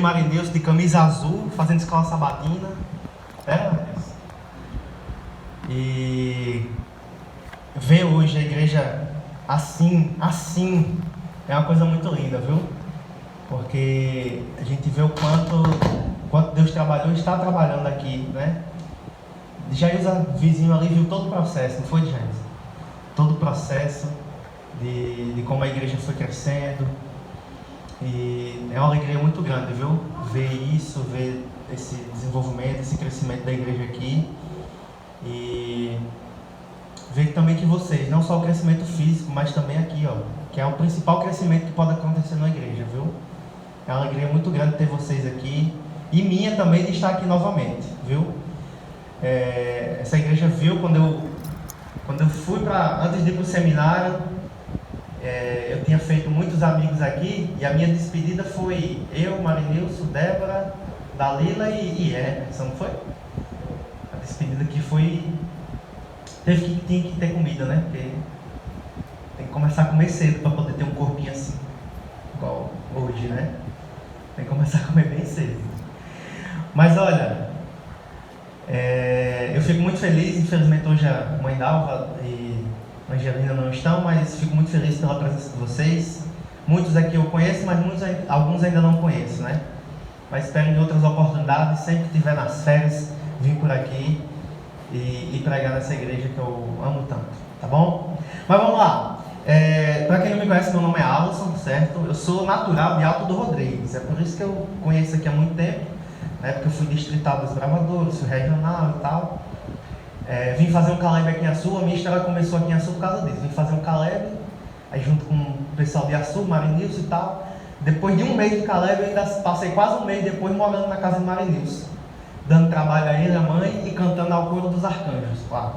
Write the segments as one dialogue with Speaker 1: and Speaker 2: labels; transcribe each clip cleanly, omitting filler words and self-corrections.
Speaker 1: Marinilson de camisa azul, fazendo escola sabatina, Marinilson? E ver hoje a igreja assim, é uma coisa muito linda, viu? Porque a gente vê o quanto Deus trabalhou e está trabalhando aqui, né? Jailza, vizinho ali, viu todo o processo, não foi, Jailza? Todo o processo de como a igreja foi crescendo. E é uma alegria muito grande, viu? Ver isso, ver esse desenvolvimento, esse crescimento da igreja aqui. E ver também que vocês, não só o crescimento físico, mas também aqui, ó, que é o principal crescimento que pode acontecer na igreja, viu? É uma alegria muito grande ter vocês aqui. E minha também de estar aqui novamente, viu? Essa igreja viu quando eu fui antes de ir para o seminário, eu tinha feito muitos amigos aqui, e a minha despedida foi eu, Marinilson, Débora, Dalila e Emerson, não foi? A despedida aqui foi... tinha que ter comida, né? Porque tem que começar a comer cedo para poder ter um corpinho assim, igual hoje, né? Tem que começar a comer bem cedo. Mas olha, eu fico muito feliz. Infelizmente hoje a mãe Dalva e a Angelina não estão, mas fico muito feliz pela presença de vocês. Muitos aqui eu conheço, mas alguns ainda não conheço, né? Mas espero em outras oportunidades, sempre que estiver nas férias, vir por aqui e pregar nessa igreja que eu amo tanto, tá bom? Mas vamos lá. Para quem não me conhece, meu nome é Alisson, certo? Eu sou natural de Alto do Rodrigues, é por isso que eu conheço aqui há muito tempo, né? Porque eu fui distrital dos gravadores, fui regional e tal. Vim fazer um Caleb aqui em Açu. A minha história começou aqui em Açu por causa disso. Vim fazer um Caleb, aí junto com o pessoal de Açu, Marinilson e tal. Depois de um mês de Caleb, eu ainda passei quase um mês depois morando na casa de Marinilson, dando trabalho a ele, a mãe, e cantando ao coro dos arcanjos. Claro.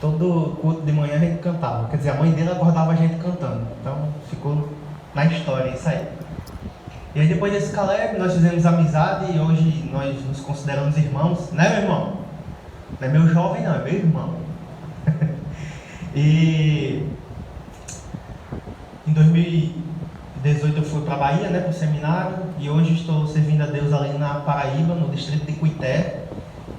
Speaker 1: Todo culto de manhã a gente cantava. Quer dizer, a mãe dele acordava a gente cantando. Então ficou na história isso aí. E aí depois desse Caleb, nós fizemos amizade e hoje nós nos consideramos irmãos. Né, meu irmão? Não é meu jovem não, é meu irmão. E em 2018 eu fui para a Bahia, né, para o seminário. E hoje estou servindo a Deus ali na Paraíba, no distrito de Cuité.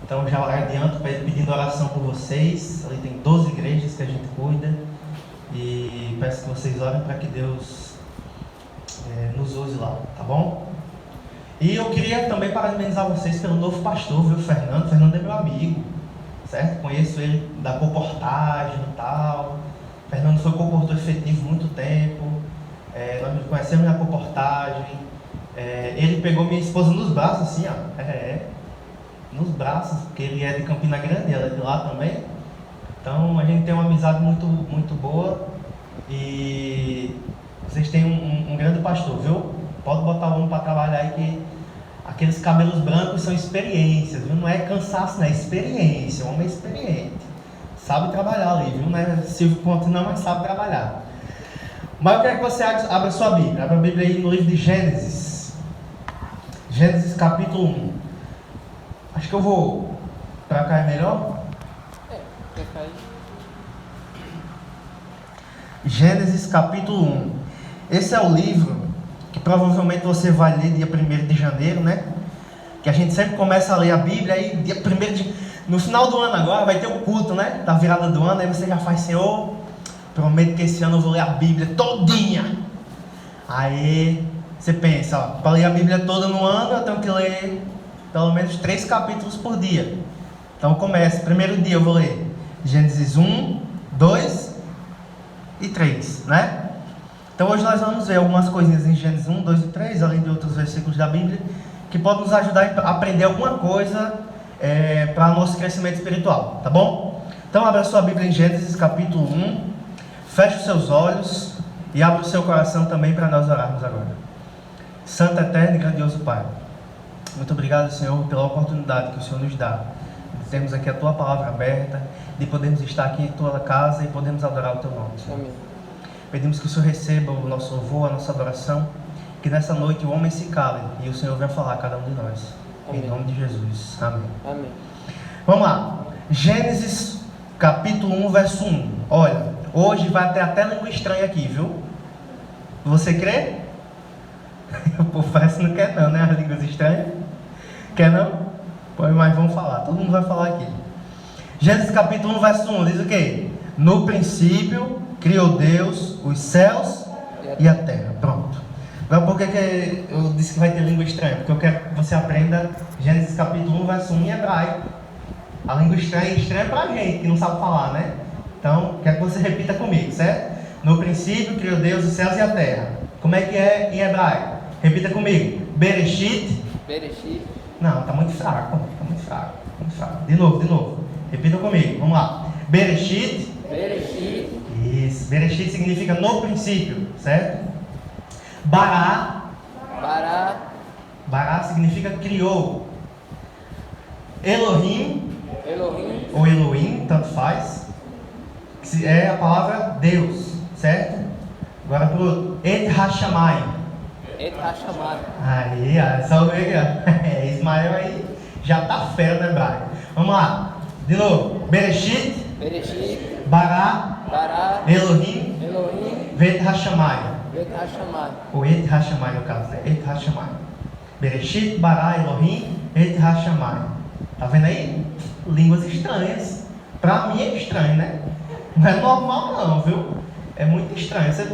Speaker 1: Então já adianto pedindo oração por vocês. Ali tem 12 igrejas que a gente cuida. E peço que vocês orem para que Deus nos use lá, tá bom? E eu queria também parabenizar vocês pelo novo pastor, viu, Fernando? Fernando é meu amigo, certo? Conheço ele da comportagem e tal. Fernando foi comportor efetivo muito tempo. Nós nos conhecemos na comportagem. Ele pegou minha esposa nos braços, assim, ó. Nos braços, porque ele é de Campina Grande, ela é de lá também. Então a gente tem uma amizade muito, muito boa. E vocês têm um grande pastor, viu? Pode botar o homem para trabalhar aí, que aqueles cabelos brancos são experiências, viu? Não é cansaço, não é experiência. O homem é experiente, sabe trabalhar ali, viu? Não é Silvio Ponte não, mas sabe trabalhar. Mas eu quero que você abra sua Bíblia. Abra a Bíblia aí no livro de Gênesis. Gênesis capítulo 1. Acho que eu vou para cá, é melhor?
Speaker 2: Quer cair?
Speaker 1: Gênesis capítulo 1. Esse é o livro que provavelmente você vai ler dia 1º de janeiro, né? Que a gente sempre começa a ler a Bíblia, aí dia 1º no final do ano agora vai ter o culto, né? Da virada do ano, aí você já faz, Senhor, prometo que esse ano eu vou ler a Bíblia todinha. Aí você pensa, ó, para ler a Bíblia toda no ano eu tenho que ler pelo menos 3 capítulos por dia. Então começa, primeiro dia eu vou ler Gênesis 1, 2 e 3, né? Então hoje nós vamos ver algumas coisinhas em Gênesis 1, 2 e 3, além de outros versículos da Bíblia, que podem nos ajudar a aprender alguma coisa para o nosso crescimento espiritual, tá bom? Então abra sua Bíblia em Gênesis capítulo 1, feche os seus olhos e abra o seu coração também para nós orarmos agora. Santo, eterno e grandioso Pai, muito obrigado, Senhor, pela oportunidade que o Senhor nos dá de termos aqui a Tua palavra aberta, de podermos estar aqui em Tua casa e podermos adorar o Teu nome, Senhor.
Speaker 2: Amém.
Speaker 1: Pedimos que o Senhor receba o nosso louvor, a nossa adoração, que nessa noite o homem se cale e o Senhor venha falar a cada um de nós. Amém. Em nome de Jesus. Amém.
Speaker 2: Amém.
Speaker 1: Vamos lá. Gênesis capítulo 1, verso 1. Olha, hoje vai ter até língua estranha aqui, viu? Você crê? O povo parece que não quer não, né? As línguas estranhas. Quer não? Pois, mas vamos falar, todo mundo vai falar aqui. Gênesis capítulo 1, verso 1, diz o quê? No princípio, criou Deus os céus e a terra. Pronto. Agora, por que eu disse que vai ter língua estranha? Porque eu quero que você aprenda Gênesis capítulo 1, verso 1 em hebraico. A língua estranha é estranha pra gente, que não sabe falar, né? Então, quero que você repita comigo, certo? No princípio, criou Deus os céus e a terra. Como é que é em hebraico? Repita comigo. Bereshit.
Speaker 2: Bereshit.
Speaker 1: Não, tá muito fraco. Tá muito fraco. Muito fraco. De novo. Repita comigo. Vamos lá. Bereshit.
Speaker 2: Bereshit.
Speaker 1: Isso. Bereshit significa no princípio, certo? Bará.
Speaker 2: Bará.
Speaker 1: Bará significa criou. Elohim.
Speaker 2: Elohim.
Speaker 1: Ou Elohim, tanto faz. Que é a palavra Deus, certo? Agora pro outro. Et Hashamai.
Speaker 2: Et Hashamai.
Speaker 1: Aí, só ver aqui, Ismael aí já tá fera no hebraico. Vamos lá. De novo. Bereshit.
Speaker 2: Bereshit.
Speaker 1: Bará.
Speaker 2: Bará.
Speaker 1: Elohim.
Speaker 2: Elohim.
Speaker 1: Vet Hashamai.
Speaker 2: Et Hashamai.
Speaker 1: Ou Et Hashamai no caso, né? Et Hashamai. Bereshit, Bará, Elohim, Et Hashamai. Tá vendo aí? Línguas estranhas. Pra mim é estranho, né? Não é normal não, viu? É muito estranho. Se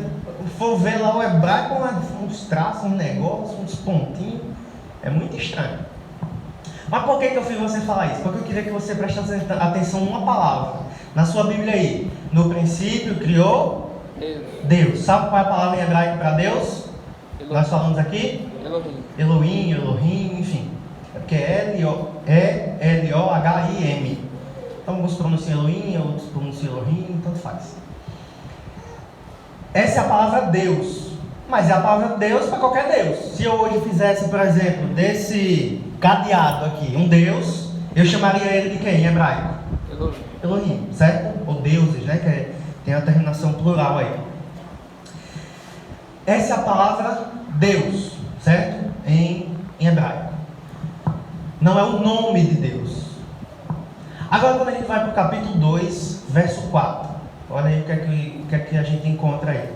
Speaker 1: for ver lá o hebraico, uns traços, uns negócios, uns pontinhos. É muito estranho. Mas por que eu fiz você falar isso? Porque eu queria que você prestasse atenção numa palavra. Na sua Bíblia aí. No princípio criou Deus. Sabe qual é a palavra em hebraico para Deus?
Speaker 2: Elohim.
Speaker 1: Nós falamos aqui?
Speaker 2: Elohim.
Speaker 1: Elohim, enfim. É porque é Elohim. Então alguns pronunciam Elohim, outros pronunciam Elohim, tanto faz. Essa é a palavra Deus. Mas é a palavra Deus para qualquer Deus. Se eu hoje fizesse, por exemplo, desse cadeado aqui, um Deus, eu chamaria ele de quem em hebraico? Elohim, certo? Ou deuses, né? Que tem a terminação plural aí. Essa é a palavra Deus, certo? Em hebraico. Não é o nome de Deus. Agora, quando a gente vai para o capítulo 2, verso 4. Olha aí o que é que a gente encontra aí.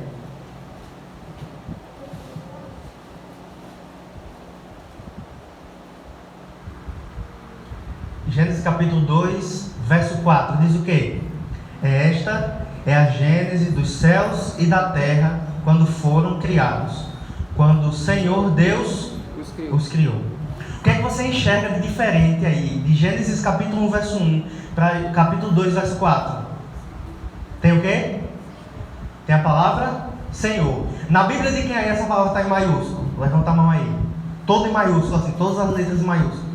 Speaker 1: Gênesis capítulo 2, verso 4. Diz o quê? Esta é a gênese dos céus e da terra quando foram criados. Quando o Senhor Deus os criou. O que é que você enxerga de diferente aí? De Gênesis capítulo 1, verso 1 para capítulo 2, verso 4. Tem o quê? Tem a palavra Senhor. Na Bíblia de quem aí essa palavra está em maiúsculo? Levanta a mão aí. Todo em maiúsculo, assim, todas as letras em maiúsculo.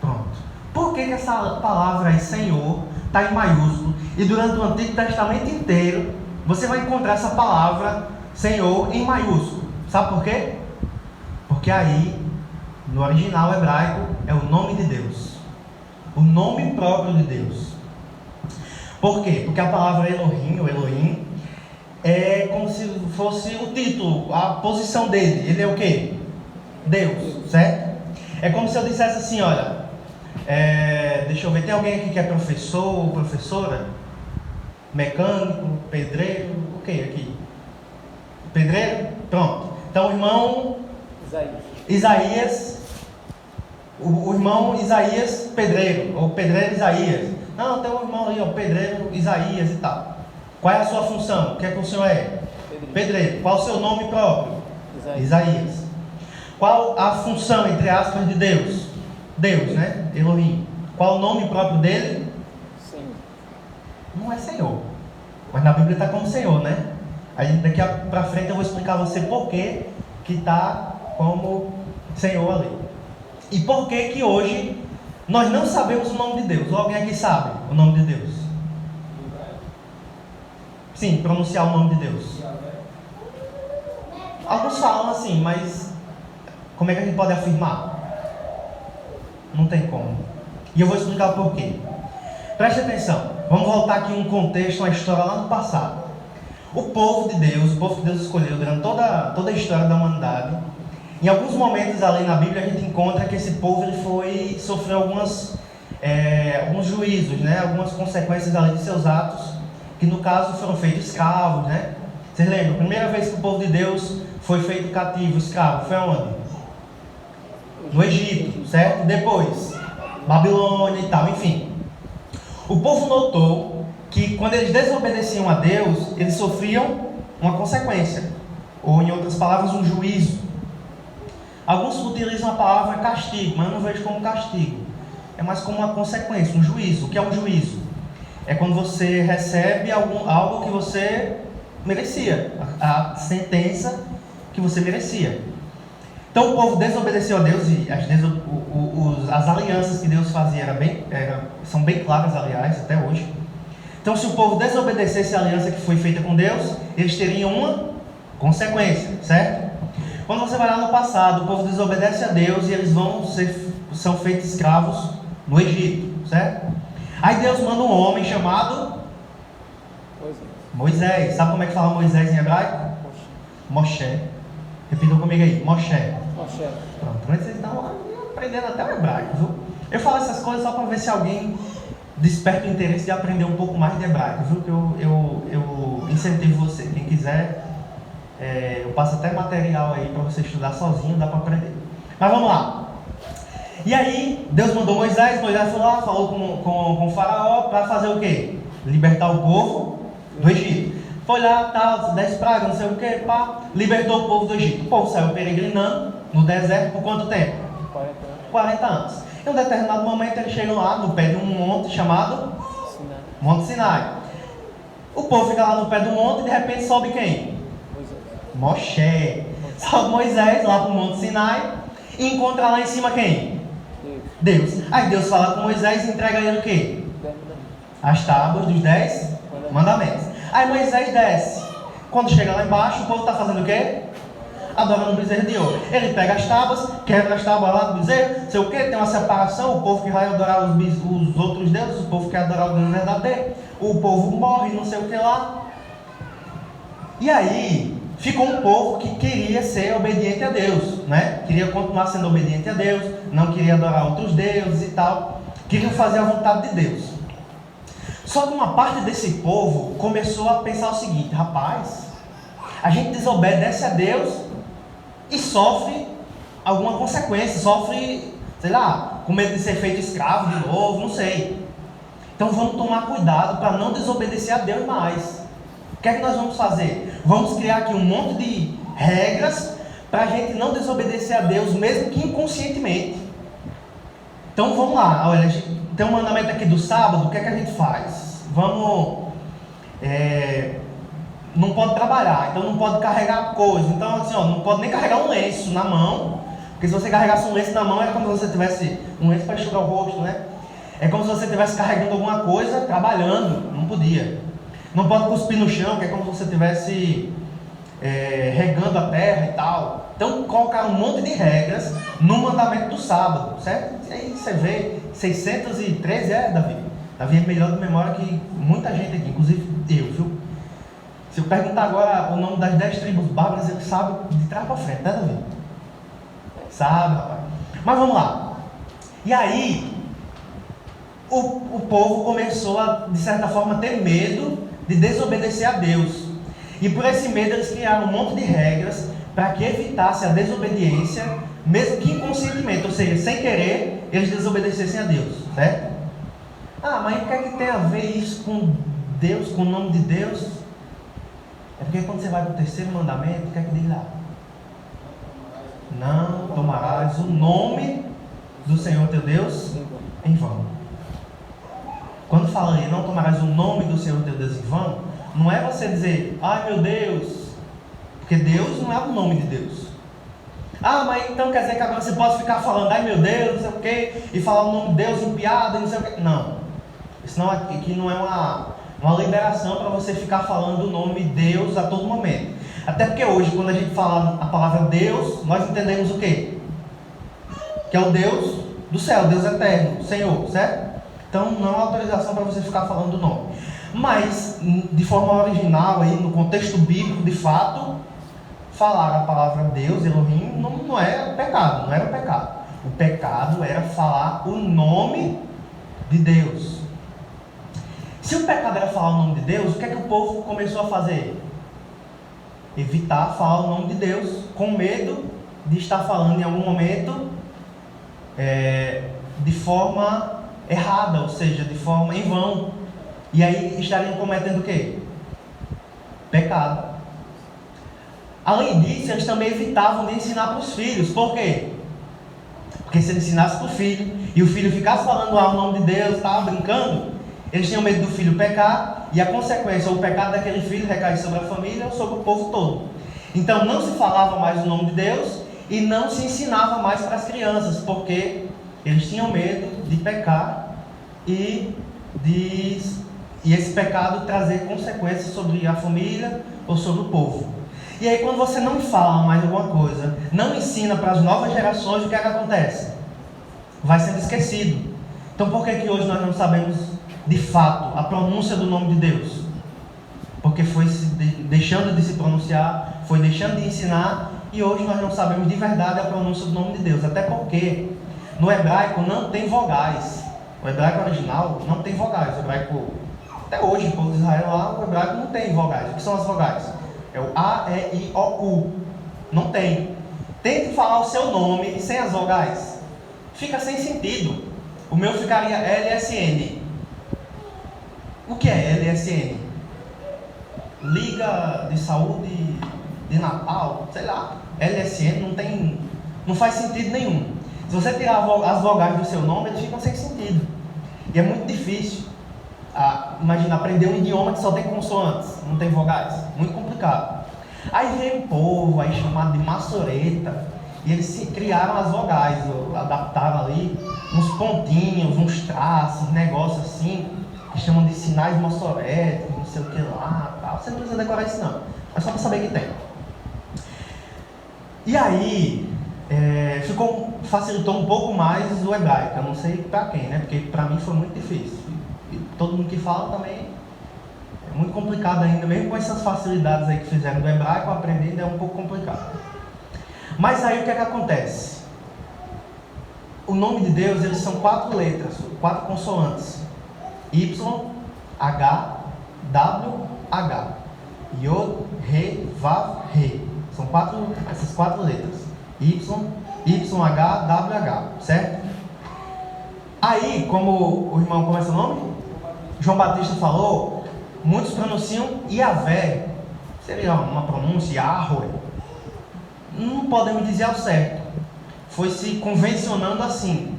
Speaker 1: Pronto. Por que essa palavra aí, Senhor, está em maiúsculo? E durante o Antigo Testamento inteiro, você vai encontrar essa palavra Senhor em maiúsculo. Sabe por quê? Porque aí, no original hebraico, é o nome de Deus. O nome próprio de Deus. Por quê? Porque a palavra Elohim, ou Elohim, é como se fosse o título, a posição dele. Ele é o quê? Deus, certo? É como se eu dissesse assim, olha, deixa eu ver, tem alguém aqui que é professor ou professora? Mecânico, pedreiro, o que aqui? Pedreiro? Pronto. Então o irmão Isaías, o irmão Isaías pedreiro, ou pedreiro Isaías. Não, tem um irmão ali, o pedreiro Isaías e tal. Qual é a sua função? O que é que o senhor é? Pedreiro. Qual o seu nome próprio? Isaías. Qual a função, entre aspas, de Deus? Deus, né? Elohim. Qual o nome próprio dele?
Speaker 2: Senhor.
Speaker 1: Não é Senhor. Mas na Bíblia está como Senhor, né? Aí daqui para frente eu vou explicar a você por que está como Senhor ali. E por que hoje nós não sabemos o nome de Deus. Ou alguém aqui sabe o nome de Deus? Sim, pronunciar o nome de Deus. Alguns falam assim, mas como é que a gente pode afirmar? Não tem como. E eu vou explicar o porquê. Preste atenção. Vamos voltar aqui um contexto, uma história lá no passado. O povo de Deus escolheu durante toda a história da humanidade. Em alguns momentos ali na Bíblia a gente encontra que esse povo ele sofreu alguns juízos, né? Algumas consequências ali de seus atos, que no caso foram feitos escravos, né? Vocês lembram? A primeira vez que o povo de Deus foi feito cativo, escravo, foi aonde? No Egito, certo? Depois, Babilônia e tal, enfim. O povo notou que quando eles desobedeciam a Deus, eles sofriam uma consequência, ou em outras palavras, um juízo. Alguns utilizam a palavra castigo, mas eu não vejo como castigo. É mais como uma consequência, um juízo. O que é um juízo? É quando você recebe algo que você merecia, a sentença que você merecia. Então o povo desobedeceu a Deus e as alianças que Deus fazia são bem claras, aliás, até hoje. Então se o povo desobedecesse a aliança que foi feita com Deus, eles teriam uma consequência, certo? Quando você vai lá no passado, o povo desobedece a Deus e eles são feitos escravos no Egito, certo? Aí Deus manda um homem chamado Moisés. Sabe como é que fala Moisés em hebraico? Moshe. Repitam comigo aí, Moshe. Pronto, mas vocês estão aprendendo até o hebraico, viu? Eu falo essas coisas só para ver se alguém desperta o interesse de aprender um pouco mais de hebraico, viu? Que eu incentivo você. Quem quiser, eu passo até material aí para você estudar sozinho, dá para aprender. Mas vamos lá. E aí, Deus mandou Moisés foi lá, falou com o faraó para fazer o quê? Libertar o povo do Egito. Foi lá, tal, 10 pragas, não sei o que, pá, libertou o povo do Egito. O povo saiu peregrinando no deserto por quanto tempo? 40 anos. Em um determinado momento eles chegam lá no pé de um monte chamado Monte Sinai. O povo fica lá no pé do monte e de repente sobe quem? Moshe. Sobe Moisés lá para o Monte Sinai e encontra lá em cima quem? Deus. Aí Deus fala com Moisés e entrega a ele o quê? As tábuas dos 10 mandamentos. Aí Moisés desce. Quando chega lá embaixo, o povo está fazendo o quê? Adorando o bezerro de ouro. Ele pega as tábuas, quebra as tábuas lá do bezerro, não sei o quê, tem uma separação. O povo que vai adorar os outros deuses, o povo que quer adorar o Deus verdadeiro, o povo morre, não sei o que lá. E aí ficou um povo que queria ser obediente a Deus, né? Queria continuar sendo obediente a Deus, não queria adorar outros deuses e tal, queriam fazer a vontade de Deus. Só que uma parte desse povo começou a pensar o seguinte: rapaz, a gente desobedece a Deus e sofre alguma consequência, sofre, sei lá, com medo de ser feito escravo de novo, não sei. Então vamos tomar cuidado para não desobedecer a Deus mais. O que é que nós vamos fazer? Vamos criar aqui um monte de regras para a gente não desobedecer a Deus, mesmo que inconscientemente. Então vamos lá, olha, tem um mandamento aqui do sábado, o que é que a gente faz? Não pode trabalhar, então não pode carregar coisa. Então assim, não pode nem carregar um lenço na mão, porque se você carregasse um lenço na mão, é como se você tivesse um lenço para enxugar o rosto, né? É como se você estivesse carregando alguma coisa, trabalhando, não podia. Não pode cuspir no chão, que é como se você estivesse regando a terra e tal. Então colocaram um monte de regras no mandamento do sábado, certo? E aí você vê 613, Davi? Davi é melhor de memória que muita gente aqui, inclusive eu, viu? Se eu perguntar agora o nome das 10 tribos bárbaras, ele sabe de trás para frente, né, Davi? Sabe, rapaz. Mas vamos lá. E aí, o povo começou a, de certa forma, ter medo de desobedecer a Deus. E por esse medo eles criaram um monte de regras para que evitasse a desobediência, mesmo que inconscientemente, ou seja, sem querer, eles desobedecessem a Deus, certo? Ah, mas o que é que tem a ver isso com Deus, com o nome de Deus? É porque quando você vai para o terceiro mandamento, o que é que diz lá? Não tomarás o nome do Senhor teu Deus em vão. Quando fala aí, não tomarás o nome do Senhor teu Deus em vão, não é você dizer, ai meu Deus, porque Deus não é o nome de Deus. Ah, mas então quer dizer que agora você pode ficar falando, ai meu Deus, não sei o que, e falar o nome de Deus em piada, não sei o que. Não, isso não, aqui não é uma liberação para você ficar falando o nome Deus a todo momento. Até porque hoje, quando a gente fala a palavra Deus, nós entendemos o quê? Que é o Deus do céu, Deus eterno, Senhor, certo? Então não é autorização para você ficar falando o nome. Mas, de forma original, aí, no contexto bíblico, de fato, falar a palavra Deus, Elohim, não era pecado, não era pecado. O pecado era falar o nome de Deus. Se o pecado era falar o nome de Deus, o que é que o povo começou a fazer? evitar falar o nome de Deus, com medo de estar falando em algum momento de forma errada, ou seja, de forma em vão. E aí estariam cometendo o quê? Pecado. Além disso, eles também evitavam de ensinar para os filhos. Por quê? Porque se ele ensinasse para o filho, e o filho ficasse falando o nome de Deus, estava brincando, eles tinham medo do filho pecar, e a consequência, o pecado daquele filho recai sobre a família ou sobre o povo todo. Então não se falava mais o nome de Deus, e não se ensinava mais para as crianças, porque eles tinham medo de pecar, e esse pecado trazer consequências sobre a família ou sobre o povo. E aí quando você não fala mais alguma coisa, não ensina para as novas gerações, o que é que acontece? Vai sendo esquecido. Então por que hoje nós não sabemos de fato a pronúncia do nome de Deus? Porque foi deixando de se pronunciar, foi deixando de ensinar, e hoje nós não sabemos de verdade a pronúncia do nome de Deus. Até porque no hebraico não tem vogais. O hebraico original não tem vogais. O hebraico, até hoje, o povo de Israel lá, o hebraico não tem vogais. O que são as vogais? É o A, E, I, O, U. Não tem. Tente falar o seu nome sem as vogais. Fica sem sentido. O meu ficaria LSN. O que é LSN? Liga de Saúde de Natal, sei lá. LSN não faz sentido nenhum. Se você tirar as vogais do seu nome, eles ficam sem sentido. E é muito difícil. Imagina, aprender um idioma que só tem consoantes, não tem vogais. Muito complicado. Aí veio um povo aí chamado de maçoreta, e eles criaram as vogais, adaptaram ali uns pontinhos, uns traços, negócios assim, que chamam de sinais maçoréticos, não sei o que lá, tal. Você não precisa decorar isso não, é só para saber que tem. E aí, facilitou um pouco mais o hebraico. Eu não sei para quem, né? Porque para mim foi muito difícil. E todo mundo que fala também é muito complicado ainda, mesmo com essas facilidades aí que fizeram do hebraico, aprendendo é um pouco complicado. Mas aí o que é que acontece? O nome de Deus, eles são 4 letras, 4 consoantes: Y, H, W, H, Yod, Re, Vav, Re. São essas 4 letras: Y, H, W, H, certo? Aí, como o irmão, como é seu nome? João Batista falou, muitos pronunciam Yahvé, seria uma pronúncia, Yahweh. Não podemos dizer ao certo, foi se convencionando assim,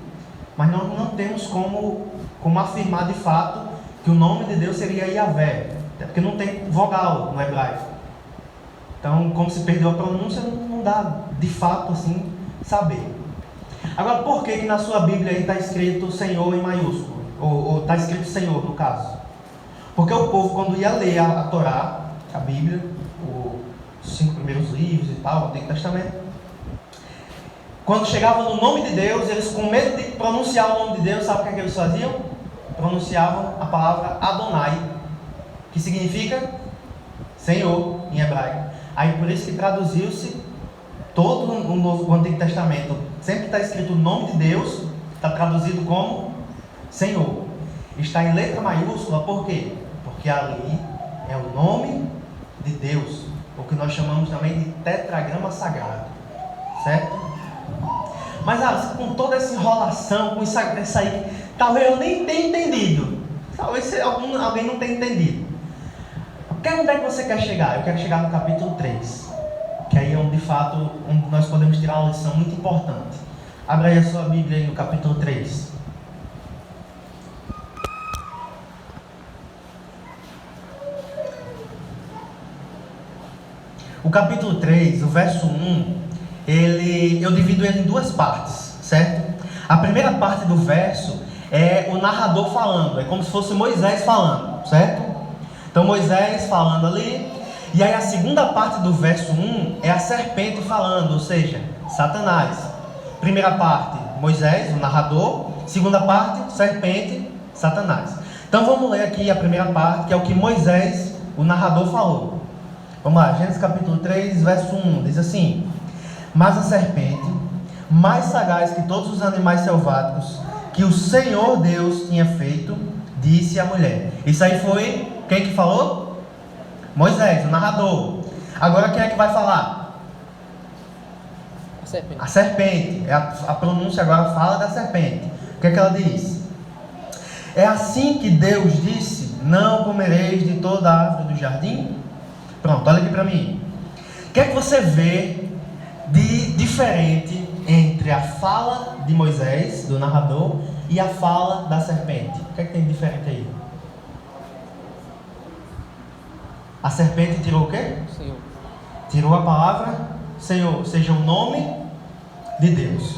Speaker 1: mas nós não temos como afirmar de fato que o nome de Deus seria Yahvé, até porque não tem vogal no hebraico. Então, como se perdeu a pronúncia, não dá de fato assim saber. Agora, por que na sua Bíblia aí está escrito Senhor em maiúsculo? Ou está escrito Senhor, no caso? Porque o povo, quando ia ler a Torá, a Bíblia, os 5 primeiros livros e tal, o Antigo Testamento, quando chegava no nome de Deus, eles, com medo de pronunciar o nome de Deus, sabe o que é que eles faziam? Pronunciavam a palavra Adonai, que significa Senhor em hebraico. Aí por isso que traduziu-se todo o Antigo Testamento. Sempre está escrito o nome de Deus, está traduzido como Senhor. Está em letra maiúscula, por quê? Porque ali é o nome de Deus, o que nós chamamos também de tetragrama sagrado, certo? Mas com toda essa enrolação, com isso aí, talvez eu nem tenha entendido, talvez alguém não tenha entendido. Onde é que você quer chegar? Eu quero chegar no capítulo 3, que aí é onde nós podemos tirar uma lição muito importante. Abra aí a sua Bíblia aí no capítulo 3. O capítulo 3, o verso 1, eu divido ele em 2 partes, certo? A primeira parte do verso é o narrador falando, é como se fosse Moisés falando, certo? Então Moisés falando ali, e aí a segunda parte do verso 1 é a serpente falando, ou seja, Satanás. Primeira parte, Moisés, o narrador. Segunda parte, serpente, Satanás. Então vamos ler aqui a primeira parte, que é o que Moisés, o narrador, falou. Vamos lá, Gênesis capítulo 3, verso 1, diz assim: mas a serpente, mais sagaz que todos os animais selváticos que o Senhor Deus tinha feito, disse à mulher. Isso aí foi quem que falou? Moisés, o narrador. Agora quem é que vai falar?
Speaker 2: A serpente.
Speaker 1: A serpente. A pronúncia agora fala da serpente. O que é que ela diz? É assim que Deus disse: não comereis de toda a árvore do jardim? Pronto, olha aqui para mim. O que é que você vê de diferente entre a fala de Moisés, do narrador, e a fala da serpente? O que é que tem de diferente aí? A serpente tirou o quê?
Speaker 2: Senhor.
Speaker 1: Tirou a palavra Senhor, seja o nome de Deus.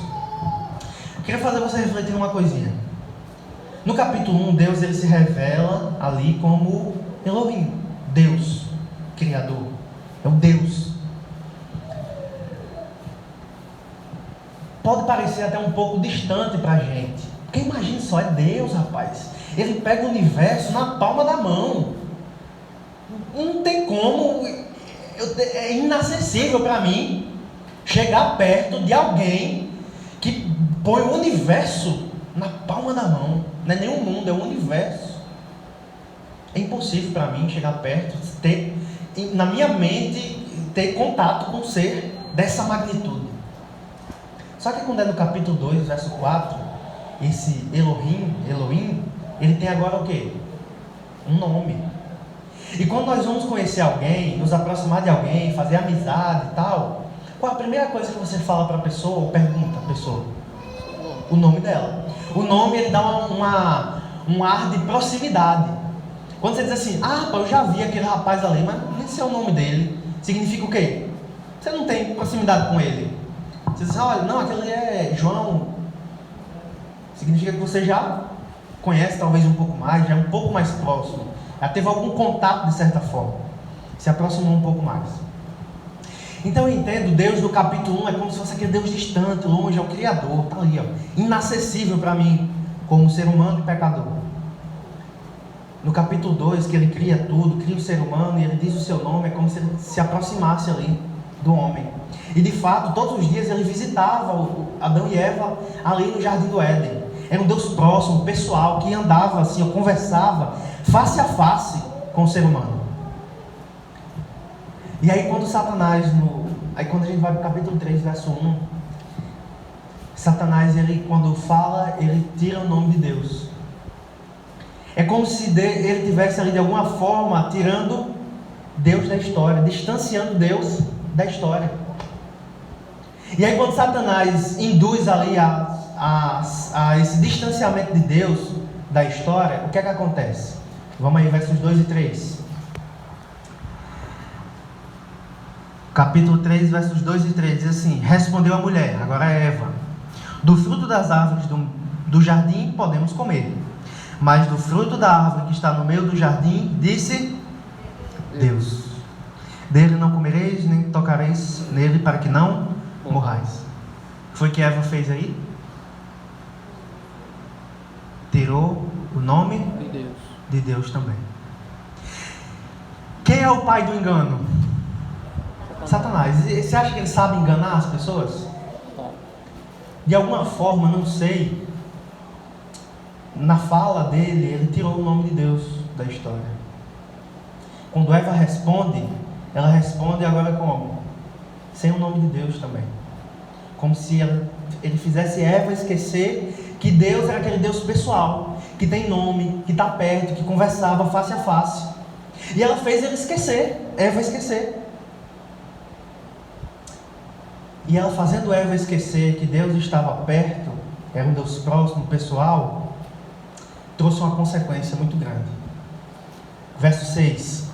Speaker 1: Eu queria fazer você refletir numa coisinha. No capítulo 1, Deus ele se revela ali como Elohim, Deus, Criador. É o Deus. Pode parecer até um pouco distante para a gente. Porque imagine só, é Deus, rapaz. Ele pega o universo na palma da mão. Não tem como. É inacessível para mim chegar perto de alguém que põe o universo na palma da mão. Não é nem o mundo, é o universo. É impossível para mim chegar perto, ter, na minha mente, ter contato com um ser dessa magnitude. Só que quando é no capítulo 2, verso 4, esse Elohim, ele tem agora o quê? Um nome. E quando nós vamos conhecer alguém, nos aproximar de alguém, fazer amizade e tal, qual a primeira coisa que você fala para a pessoa ou pergunta à pessoa? O nome dela. O nome ele dá um ar de proximidade. Quando você diz assim, eu já vi aquele rapaz ali, mas nem sei o nome dele, significa o quê? Você não tem proximidade com ele. Você diz, olha, não, aquele é João. Significa que você já conhece talvez um pouco mais, já é um pouco mais próximo. Já teve algum contato de certa forma. Se aproximou um pouco mais. Então eu entendo, Deus do capítulo 1 é como se fosse aquele Deus distante, longe, é o Criador, está ali, inacessível para mim, como ser humano e pecador. No capítulo 2, que ele cria tudo, cria o ser humano e ele diz o seu nome, é como se ele se aproximasse ali do homem. E de fato, todos os dias ele visitava Adão e Eva ali no Jardim do Éden. Era um Deus próximo, pessoal, que andava assim, conversava face a face com o ser humano. E aí quando Satanás, quando a gente vai para o capítulo 3, verso 1, Satanás, ele quando fala, ele tira o nome de Deus. É como se ele tivesse ali de alguma forma tirando Deus da história, distanciando Deus da história. E aí quando Satanás induz ali a esse distanciamento de Deus da história, o que é que acontece? Vamos aí, versos 2 e 3. Capítulo 3, versos 2 e 3, diz assim: respondeu a mulher, agora é Eva: do fruto das árvores do jardim podemos comer, mas do fruto da árvore que está no meio do jardim, disse Deus: dele não comereis, nem tocareis nele, para que não morrais. Foi o que Eva fez aí? Tirou o nome de Deus também. Quem é o pai do engano? Satanás. Você acha que ele sabe enganar as pessoas? De alguma forma, não sei, na fala dele, ele tirou o nome de Deus da história. Quando Eva responde, ela responde agora como? Sem o nome de Deus também. Como se ele fizesse Eva esquecer que Deus era aquele Deus pessoal, que tem nome, que está perto, que conversava face a face. E ela fez ele esquecer, Eva esquecer. E ela fazendo Eva esquecer que Deus estava perto, era um Deus próximo, pessoal, trouxe uma consequência muito grande. Verso 6.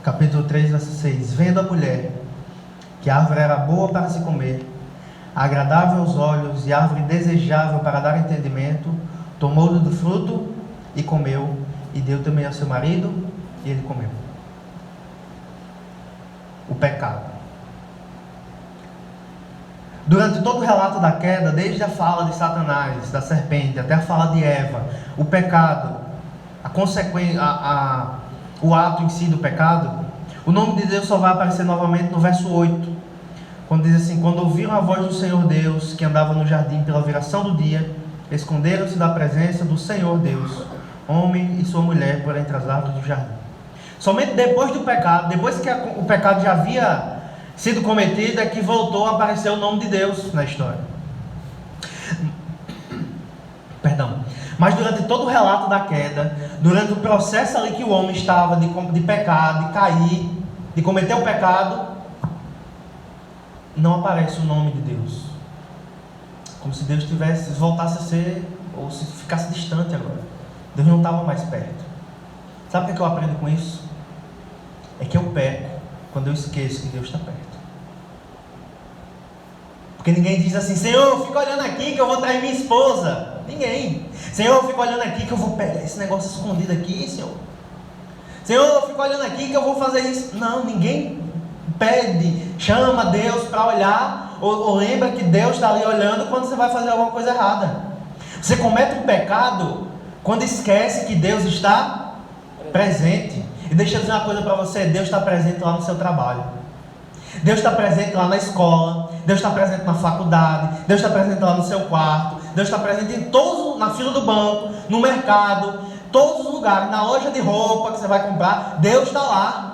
Speaker 1: Capítulo 3, verso 6. Vendo a mulher que a árvore era boa para se comer, agradável aos olhos e árvore desejável para dar entendimento, tomou-lhe do fruto e comeu, e deu também ao seu marido, e ele comeu. O pecado. Durante todo o relato da queda, desde a fala de Satanás, da serpente, até a fala de Eva, o pecado, a consequência, o ato em si do pecado, o nome de Deus só vai aparecer novamente no verso 8, quando diz assim: quando ouviram a voz do Senhor Deus, que andava no jardim pela viração do dia, esconderam-se da presença do Senhor Deus, homem e sua mulher, por entre as árvores do jardim. Somente depois do pecado, depois que o pecado já havia sido cometido, é que voltou a aparecer o nome de Deus na história. Perdão. Mas durante todo o relato da queda, durante o processo ali que o homem estava de pecar, de cair, de cometer o pecado, não aparece o nome de Deus. Como se Deus voltasse a ser, ou se ficasse distante agora. Deus não estava mais perto. Sabe o que eu aprendo com isso? É que eu peco quando eu esqueço que Deus está perto. Porque ninguém diz assim: Senhor, fica olhando aqui que eu vou trair minha esposa. Ninguém. Senhor, fica olhando aqui que eu vou pegar esse negócio escondido aqui, Senhor. Senhor, fica olhando aqui que eu vou fazer isso. Não, ninguém pede, chama Deus para olhar, ou lembra que Deus está ali olhando quando você vai fazer alguma coisa errada. Você comete um pecado quando esquece que Deus está presente. E deixa eu dizer uma coisa para você: Deus está presente lá no seu trabalho, Deus está presente lá na escola, Deus está presente na faculdade, Deus está presente lá no seu quarto, Deus está presente em todos, na fila do banco, no mercado, todos os lugares, na loja de roupa que você vai comprar, Deus está lá.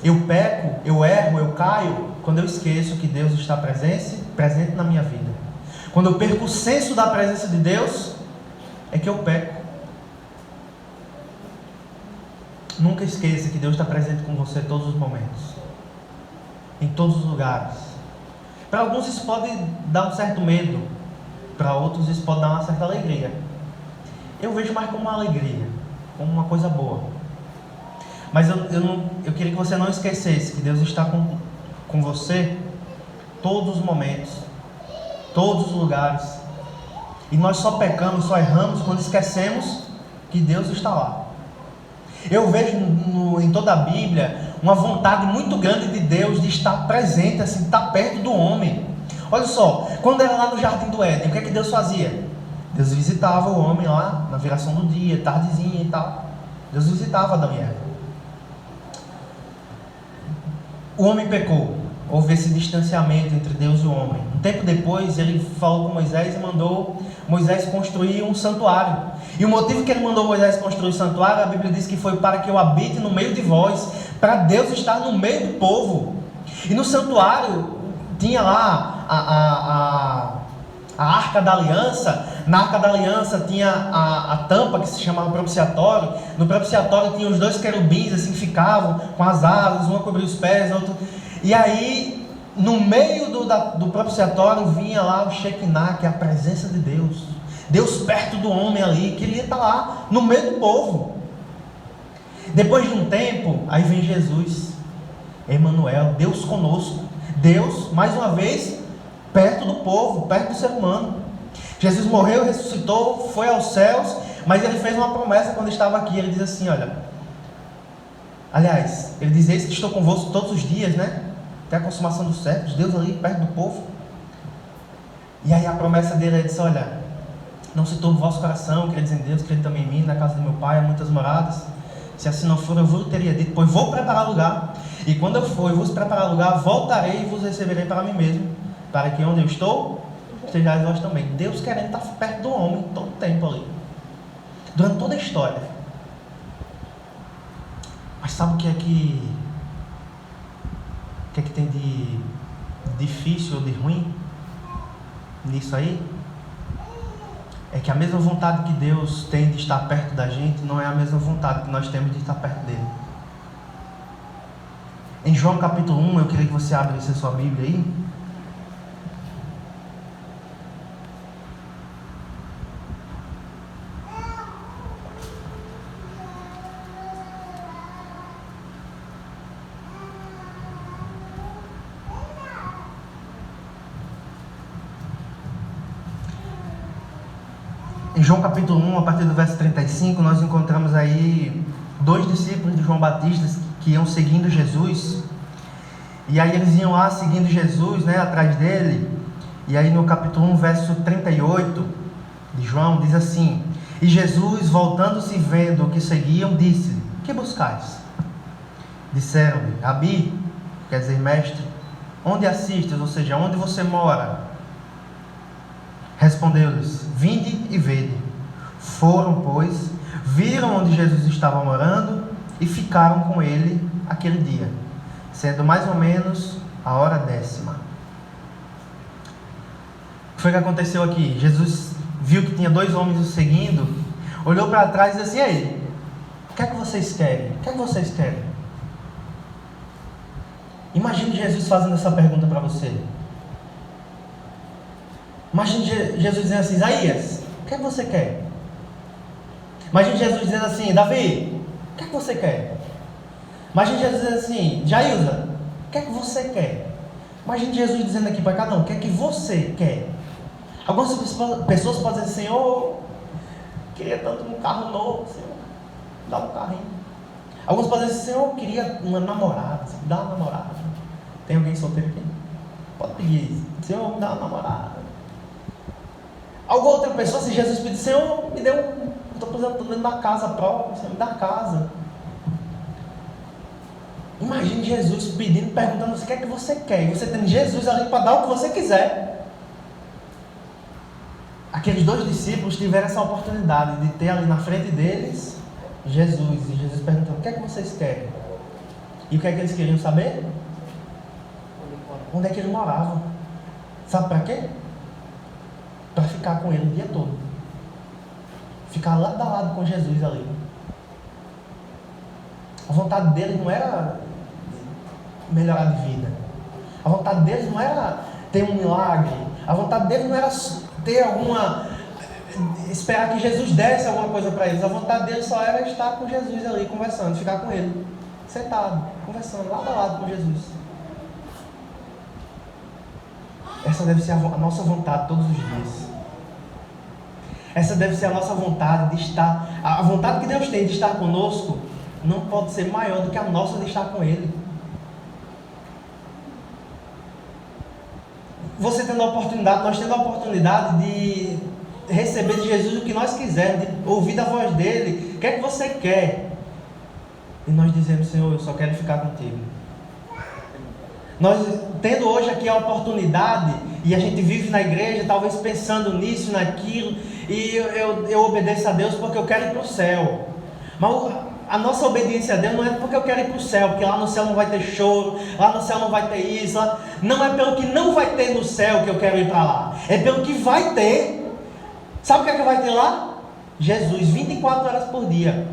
Speaker 1: Eu peco, eu erro, eu caio quando eu esqueço que Deus está presente na minha vida. Quando eu perco o senso da presença de Deus, é que eu peco. Nunca esqueça que Deus está presente com você em todos os momentos, em todos os lugares. Para alguns isso pode dar um certo medo, para outros isso pode dar uma certa alegria. Eu vejo mais como uma alegria, como uma coisa boa. Mas eu queria que você não esquecesse que Deus está com você todos os momentos, todos os lugares. E nós só pecamos, só erramos quando esquecemos que Deus está lá. Eu vejo em toda a Bíblia uma vontade muito grande de Deus de estar presente, assim, estar perto do homem. Olha só, quando era lá no Jardim do Éden, o que é que Deus fazia? Deus visitava o homem lá na viração do dia, tardezinha e tal. Deus visitava Adão e Eva. O homem pecou, houve esse distanciamento entre Deus e o homem. Um tempo depois, ele falou com Moisés e mandou Moisés construir um santuário. E o motivo que ele mandou Moisés construir o santuário, a Bíblia diz que foi para que eu habite no meio de vós, para Deus estar no meio do povo. E no santuário tinha lá a Arca da Aliança. Na Arca da Aliança tinha a tampa que se chamava propiciatório. No propiciatório tinha os dois querubins assim que ficavam com as asas, um cobria os pés, outro. E aí, no meio do propiciatório vinha lá o Shekinah, que é a presença de Deus. Deus perto do homem ali, queria estar lá no meio do povo. Depois de um tempo, aí vem Jesus, Emmanuel, Deus conosco. Deus, mais uma vez, perto do povo, perto do ser humano. Jesus morreu, ressuscitou, foi aos céus, mas ele fez uma promessa quando estava aqui. Ele diz assim, olha, aliás, ele diz: eis que estou convosco todos os dias, né? Até a consumação dos séculos. Deus ali perto do povo. E aí a promessa dele, ele disse: olha, não se turbe o vosso coração, crede em Deus, crede também em mim. Na casa do meu pai há muitas moradas. Se assim não for, eu vos teria dito, pois vou preparar lugar. E quando eu for e vos preparar lugar, voltarei e vos receberei para mim mesmo, para que onde eu estou, estejais vós também. Deus querendo estar perto do homem todo o tempo ali, durante toda a história. Mas sabe o que é que tem de difícil ou de ruim nisso aí? É que a mesma vontade que Deus tem de estar perto da gente não é a mesma vontade que nós temos de estar perto dele. Em João capítulo 1, eu queria que você abrisse a sua Bíblia aí. Em João capítulo 1, a partir do verso 35, nós encontramos aí dois discípulos de João Batista que iam seguindo Jesus. E aí eles iam lá seguindo Jesus, né, atrás dele. E aí no capítulo 1, verso 38 de João, diz assim: e Jesus, voltando-se e vendo o que seguiam, disse: que buscais? Disseram-lhe: Rabi, quer dizer mestre, onde assistes, ou seja, onde você mora? Respondeu-lhes: vinde e vede. Foram, pois, viram onde Jesus estava morando e ficaram com ele aquele dia, sendo mais ou menos a hora 10ª. O que foi que aconteceu aqui? Jesus viu que tinha 2 homens o seguindo, olhou para trás e disse assim: ei, o que é que vocês querem? O que é que vocês querem? Imagine Jesus fazendo essa pergunta para você. Imagine Jesus dizendo assim: Isaías, o que é que você quer? Imagine Jesus dizendo assim: Davi, o que é que você quer? Imagine Jesus dizendo assim: Jailza, o que é que você quer? Imagine Jesus dizendo aqui para cada um: o que é que você quer? Algumas pessoas podem dizer: Senhor, queria tanto um carro novo, Senhor, dá um carrinho. Alguns podem dizer: Senhor, eu queria uma namorada, dá uma namorada. Tem alguém solteiro aqui? Pode pedir isso: Senhor, me dá uma namorada. Alguma outra pessoa, se Jesus pedir: Senhor, me deu estou dentro da casa própria, Senhor, me dá casa. Imagine Jesus pedindo, perguntando: o que é que você quer? E você tem Jesus ali para dar o que você quiser. Aqueles 2 discípulos tiveram essa oportunidade de ter ali na frente deles Jesus. E Jesus perguntando: o que é que vocês querem? E o que é que eles queriam saber? Onde é que ele morava? Sabe para quê? Para ficar com ele o dia todo. Ficar lado a lado com Jesus ali. A vontade dele não era melhorar de vida. A vontade dele não era ter um milagre. A vontade dele não era ter esperar que Jesus desse alguma coisa para eles. A vontade dele só era estar com Jesus ali, conversando, ficar com ele, sentado, conversando, lado a lado com Jesus. Essa deve ser a nossa vontade todos os dias. Essa deve ser a nossa vontade de estar. A vontade que Deus tem de estar conosco não pode ser maior do que a nossa de estar com Ele. Você tendo a oportunidade, nós tendo a oportunidade de receber de Jesus o que nós quisermos, de ouvir da voz dele: o que é que você quer? E nós dizemos: Senhor, eu só quero ficar contigo. Nós tendo hoje aqui a oportunidade, e a gente vive na igreja talvez pensando nisso, naquilo, e eu obedeço a Deus porque eu quero ir para o céu. Mas a nossa obediência a Deus não é porque eu quero ir para o céu, porque lá no céu não vai ter choro, lá no céu não vai ter isso, não é pelo que não vai ter no céu que eu quero ir para lá, é pelo que vai ter. Sabe o que é que vai ter lá? Jesus, 24 horas por dia,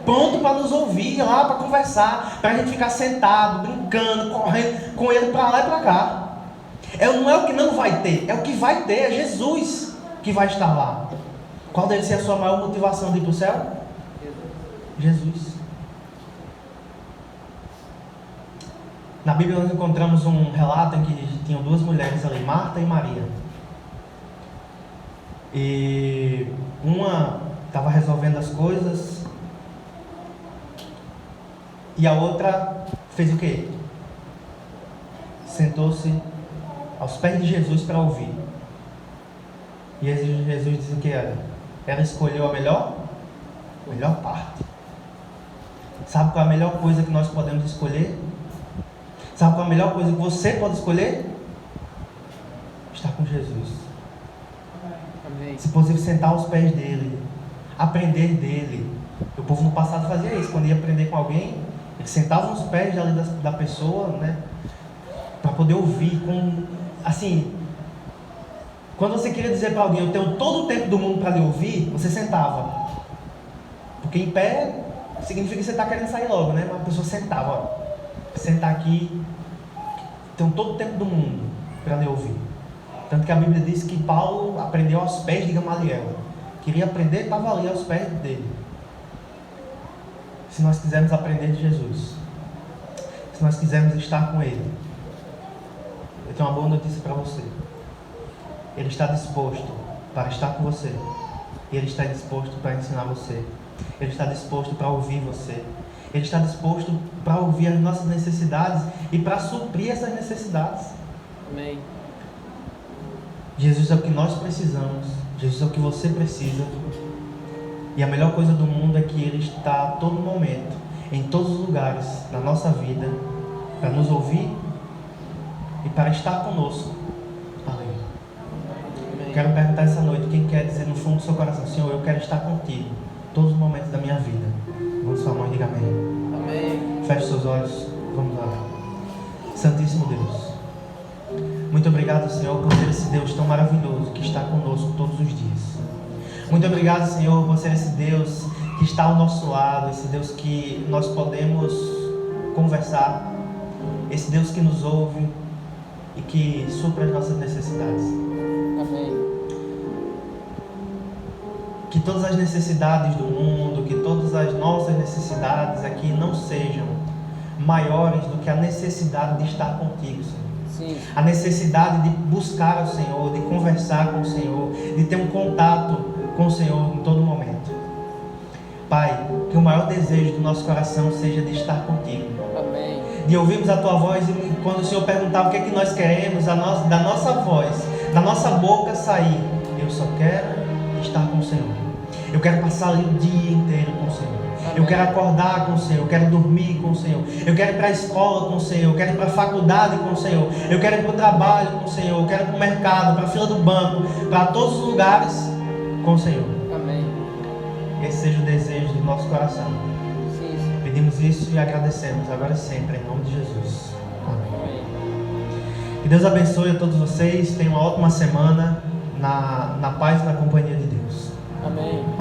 Speaker 1: pronto para nos ouvir lá, para conversar, para a gente ficar sentado, brincando, correndo com Ele para lá e para cá. Não é o que não vai ter, é o que vai ter, é Jesus que vai estar lá. Qual deve ser a sua maior motivação de ir para o céu? Jesus. Na Bíblia nós encontramos um relato em que tinham 2 mulheres ali, Marta e Maria. E uma estava resolvendo as coisas e a outra fez o quê? Sentou-se aos pés de Jesus para ouvir. E Jesus disse o que era? Ela escolheu a melhor parte. Sabe qual é a melhor coisa que nós podemos escolher? Sabe qual é a melhor coisa que você pode escolher? Estar com Jesus. Amém. Se possível, sentar aos pés dele, aprender dele. O povo no passado fazia isso. Quando ia aprender com alguém, eles sentavam aos pés ali da pessoa, né, para poder ouvir. Assim, quando você queria dizer para alguém: eu tenho todo o tempo do mundo para lhe ouvir, você sentava. Porque em pé significa que você está querendo sair logo, né? Mas a pessoa sentava: ó, sentar aqui, tenho todo o tempo do mundo para lhe ouvir. Tanto que a Bíblia diz que Paulo aprendeu aos pés de Gamaliel. Queria aprender, estava ali aos pés dele. Se nós quisermos aprender de Jesus, se nós quisermos estar com Ele, eu tenho uma boa notícia para você. Ele está disposto para estar com você. Ele está disposto para ensinar você. Ele está disposto para ouvir você. Ele está disposto para ouvir as nossas necessidades e para suprir essas necessidades.
Speaker 2: Amém.
Speaker 1: Jesus é o que nós precisamos. Jesus é o que você precisa. E a melhor coisa do mundo é que Ele está a todo momento, em todos os lugares, na nossa vida, para nos ouvir e para estar conosco. Amém. Quero perguntar essa noite: quem quer dizer no fundo do seu coração: Senhor, eu quero estar contigo, todos os momentos da minha vida. Vamos sua mão e diga amém.
Speaker 2: Amém.
Speaker 1: Feche seus olhos, vamos orar. Santíssimo Deus, muito obrigado, Senhor, por ser esse Deus tão maravilhoso que está conosco todos os dias. Muito obrigado, Senhor, por ser esse Deus que está ao nosso lado, esse Deus que nós podemos conversar, esse Deus que nos ouve e que supra as nossas necessidades.
Speaker 2: Amém.
Speaker 1: Que todas as necessidades do mundo, que todas as nossas necessidades aqui não sejam maiores do que a necessidade de estar contigo, Senhor.
Speaker 2: Sim.
Speaker 1: A necessidade de buscar o Senhor, de conversar com o Senhor, de ter um contato com o Senhor em todo momento. Pai, que o maior desejo do nosso coração seja de estar contigo.
Speaker 2: Amém.
Speaker 1: De ouvirmos a tua voz e quando o Senhor perguntar o que é que nós queremos, da nossa voz, da nossa boca sair: eu só quero estar com o Senhor. Eu quero passar o dia inteiro com o Senhor. Amém. Eu quero acordar com o Senhor, eu quero dormir com o Senhor, eu quero ir para a escola com o Senhor, eu quero ir para a faculdade com o Senhor, eu quero ir para o trabalho com o Senhor, eu quero ir para o mercado, para a fila do banco, para todos os lugares com o Senhor.
Speaker 2: Amém.
Speaker 1: Esse seja o desejo do nosso coração.
Speaker 2: Sim.
Speaker 1: Pedimos isso e agradecemos agora e sempre, em nome de Jesus. Amém.
Speaker 2: Amém.
Speaker 1: Que Deus abençoe a todos vocês, tenham uma ótima semana na paz e na companhia de Deus.
Speaker 2: Amém.